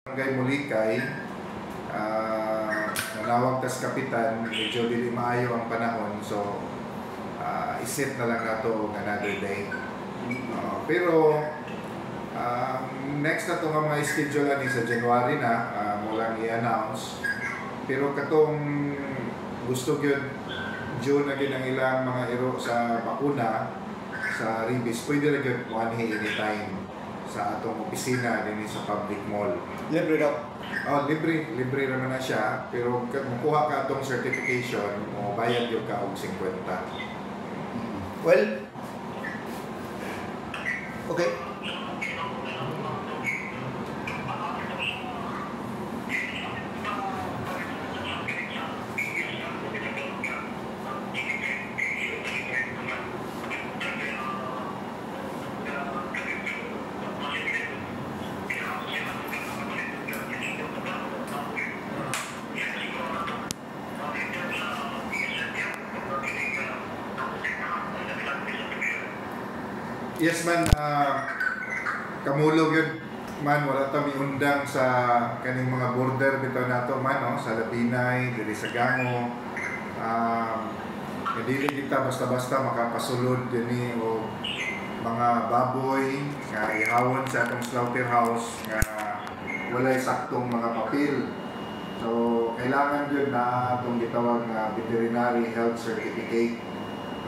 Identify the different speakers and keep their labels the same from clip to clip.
Speaker 1: Barangay Mulikay, nanawag tas kapitan, medyo dili maayo ang panahon, so isit na lang nato another day. Pero next na ito nga mga schedule ani sa January na, walang i-announce. Pero katong gusto yun, June na ang ilang mga iro sa bakuna, sa Ribis, pwede rin yun anytime sa atong opisina din sa public mall.
Speaker 2: Libre daw?
Speaker 1: Oh, libre naman na siya, pero makuha ka atong certification, mo bayad yung ka og 50.
Speaker 2: Well, okay.
Speaker 1: Yes man, kamulog yun man, wala kami undang sa kaning mga border bitaw nato man, no? Sa Labinay, diri sa Gango. Dili kita basta-basta makapasulod dinhi o mga baboy nga ihawon sa atong slaughterhouse nga walay saktong mga papel. So kailangan yun na atong gitawag nga veterinary health certificate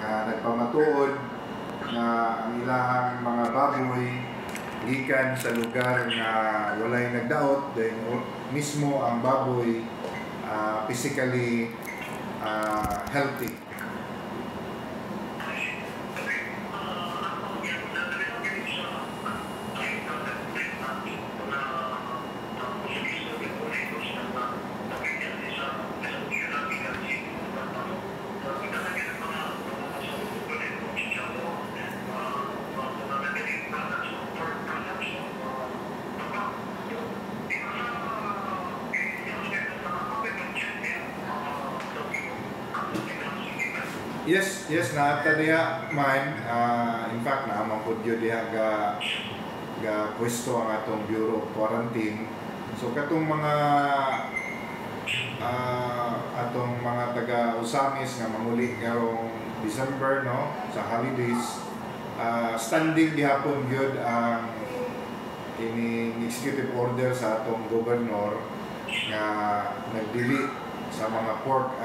Speaker 1: nga nagpamatuod na ang ilahang mga baboy gikan sa lugar nga walay nagdaot, then mismo ang baboy physically healthy. Yes, naata diha man. In fact, naamang po diha ga pwesto ang atong Bureau of Quarantine. So katong mga atong mga taga-Usamis nga mamuli karong December, no, sa holidays, standing gihapon gyud ang ini executive order sa atong gobernador nga nagdili sa mga pork